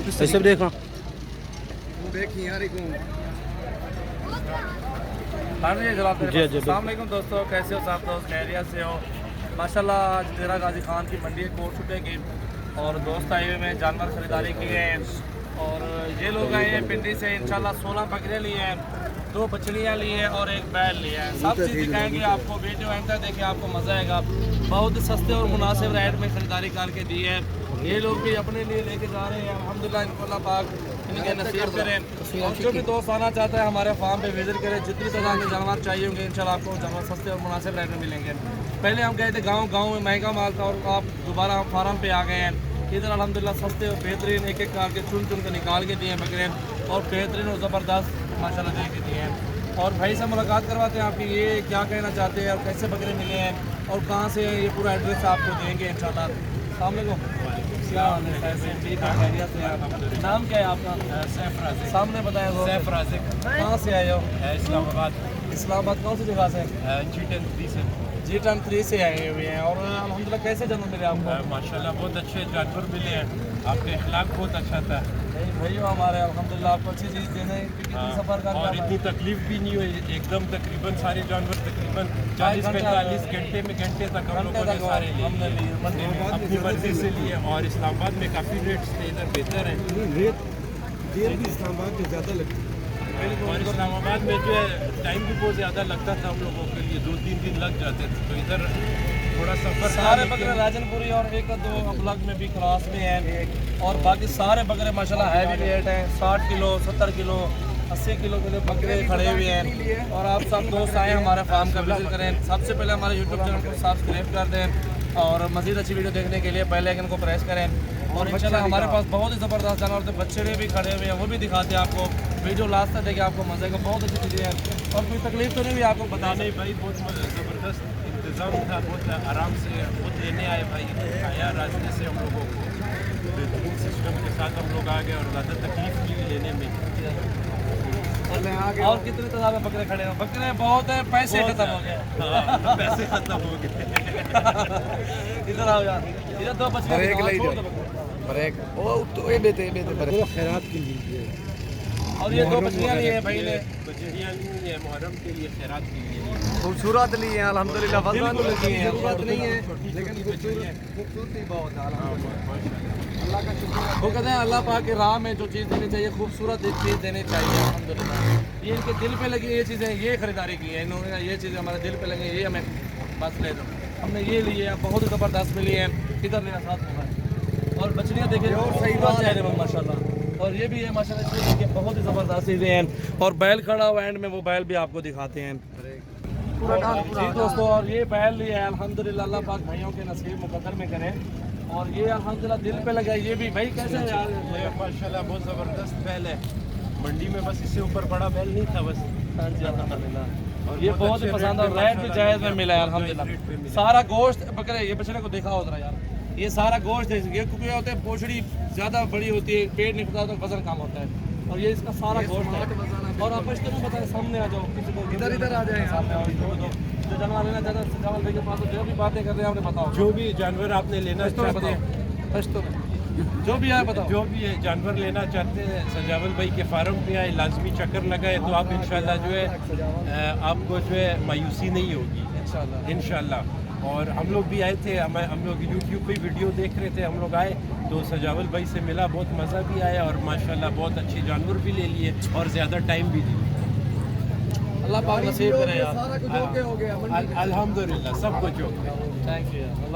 ऐसे भी देखो अस्सलाम वालेकुम दोस्तों, कैसे हो सब दोस्त? खैरियत से हो? माशाल्लाह आज डेरा गाजी खान की मंडी कोट छुटे की और दोस्त आए हुए में जानवर खरीदारी किए हैं। और ये लोग आए हैं पिंडी से। इंशाल्लाह 16 बकरे लिए हैं, 2 बछड़ियाँ लिए हैं और 1 बैल लिया है। सब चीज़ दिखाएंगे आपको, वीडियो एंड तक देखिए, आपको मज़ा आएगा। बहुत सस्ते और मुनासिब रेट में खरीदारी करके दी है। ये लोग भी अपने लिए लेके जा रहे हैं। अल्हम्दुलिल्लाह, इनको अल्लाह पाक इनके नसीब करें। और जो भी दोस्त आना चाहता है हमारे फार्म पे विजिट करें। जितनी तादाद में जानवर चाहिए होंगे इंशाल्लाह आपको जानवर सस्ते और मुनासिब रेट में मिलेंगे। पहले हम गए थे गाँव में महंगा माल था और आप दोबारा फार्म पे आ गए हैं। इधर अल्हम्दुलिल्लाह सस्ते और बेहतरीन एक एक करके चुन के निकाल के दिए हैं बकरे, और बेहतरीन और ज़बरदस्त माशाल्लाह दे के दिए हैं। और भाई से मुलाकात करवाते हैं आपकी, ये क्या कहना चाहते हैं और कैसे बकरे मिले हैं और कहाँ से, ये पूरा एड्रेस आपको देंगे इंशाल्लाह। अस्सलाम वालेकुम। क्या हाल है? ठीक है, खैरियत से हैं? नाम क्या है आपका? सैफ राज़िक। सामने बताया वो। सैफ राज़िक। कहाँ से आए हो? इस्लामाबाद। इस्लामाबाद कौन सी जगह से? G10-3 से। G10-3 से आए हुए हैं। और अल्हम्दुलिल्लाह कैसे जानवर मिले आपको? माशाल्लाह बहुत अच्छे जानवर मिले हैं, आपके अखलाक बहुत अच्छा था। भाई हमारे अल्हम्दुलिल्लाह आपको अच्छी चीज़ देने कितनी सफ़र कर और इतनी तकलीफ भी नहीं हुई एकदम। तकरीबन सारे जानवर तकरीबन 40-45 घंटे तक हम लोगों ने सारे लिए, अपनी मर्जी से लिए। और इस्लामाबाद में काफ़ी रेट्स थे, इधर बेहतर है रेट देर भी इस्लामाबाद में ज़्यादा लगती है। और इस्लामाबाद में जो है टाइम भी बहुत ज़्यादा लगता था हम लोगों के लिए, 2-3 दिन लग जाते थे। तो इधर थोड़ा सफ़र सारे बकरे राजनपुरी और 1-2 अबलग में भी क्रॉस में हैं। और बाकी सारे बकरे माशाल्लाह हैवी वेट हैं, 60 किलो 70 किलो 80 किलो के बकरे खड़े हुए हैं। और आप सब दोस्त आए हमारे फार्म का विजिट करें। सबसे पहले हमारे यूट्यूब चैनल को सब्सक्राइब कर दें और मज़ीद अच्छी वीडियो देखने के लिए बेल आइकन को प्रेस करें। और इंशाल्लाह हमारे पास बहुत ही ज़बरदस्त जानवर थे, बच्चे भी खड़े हुए हैं, वो भी दिखाते हैं आपको। वीडियो लास्ट तक देखिए, आपको मज़े का बहुत अच्छी चीज़ें हैं। और कोई तकलीफ तो नहीं हुई आपको? बता नहीं भाई, बहुत ज़बरदस्त इंतज़ाम था, बहुत आराम से खुद लेने आए भाई, आया रास्ते से हम लोगों को बेहतरीन सिस्टम के साथ हम लोग आ गए और ज़्यादा तकलीफ नहीं हुई लेने में। और कितने तादाद में बकरे खड़े हैं? बकरे बहुत है, पैसे खत्म हो गए। पैसे खत्म हो गए। इधर आओ यार, इधर 2 बच्चे ब्रेक ओ तो ये बेटे ब्रेक खैरात के लिए। और ये 2 बछड़ियाँ लिए हैं भाई ने। बछड़ियाँ ली है मुहर्रम के लिए, खैरात के लिए। खूबसूरत लिए हैं अल्हम्दुलिल्लाह। बिल्कुल लिए हैं, खूबसूरत नहीं है लेकिन खूबसूरती बहुत है अल्हम्दुलिल्लाह। अल्लाह का शुक्र। वो कहते हैं अल्लाह पाक की राह में जो चीज़ देनी चाहिए, खूबसूरत एक चीज़ देनी चाहिए अल्हम्दुलिल्लाह। ये इनके दिल पे लगी ये चीज़ें, ये खरीदारी की है इन्होंने, ये चीज़ें हमारे दिल पे लगी, ये हमें बस ले दो। हमने ये लिए हैं, बहुत ही ज़बरदस्त मिली हैं। इधर मेरा साथ होगा। और बछड़ियाँ देखिए और सही बात है माशाल्लाह। और ये भी है माशाल्लाह, इसमें देखिए बहुत ही ज़बरदस्त चीज़ें हैं। और बैल खड़ा हुआ एंड में, वो बैल भी आपको दिखाते हैं जी दोस्तों। और ये बैल लिए है अल्हम्दुलिल्लाह, अल्लाह पाक भाइयों के नसीब मुकद्दर में करें। और ये अल्हम्दुलिल्लाह दिल पे लगा। ये भी भाई कैसे है यार? माशाल्लाह बहुत ज़बरदस्त बैल है। मंडी में बस इससे ऊपर बड़ा बैल नहीं था बस। हाँ जी अल्हम्दुलिल्लाह, ये बहुत ही पसंद और रेट भी जायज़ में मिला है अल्हम्दुलिल्लाह। सारा गोश्त बकरे, ये बछड़े को देखा होता है यार, ये सारा गोश्त है। ये क्योंकि होते हैं पोछड़ी ज़्यादा बड़ी होती है, पेट नहीं फटा तो वजन कम होता है। और ये इसका सारा गोश्त है। और आप तो बताएं, सामने आ जाओ, किसी को इधर आ जाए, सामने आओ। जो जानवर लेना चाहते हैं सजावल भाई के पास, जो भी बातें कर रहे हैं आपने बताओ। जो भी जानवर आपने लेना चाहते हैं, जो भी आए बताओ। जो भी जानवर लेना चाहते हैं सजावल भाई के फार्म पे आए, लाजमी चक्कर लगाए तो आप इंशाल्लाह जो है आपको जो है मायूसी नहीं होगी इंशाल्लाह। और हम लोग भी आए थे, हम लोग यूट्यूब पे वीडियो देख रहे थे, हम लोग आए तो सजावल भाई से मिला, बहुत मज़ा भी आया और माशाल्लाह बहुत अच्छे जानवर भी ले लिए और ज़्यादा टाइम भी दिया। अल्लाह पाक नसीब करे यार। अल्हम्दुलिल्लाह सब कुछ हो गया। थैंक यू यार।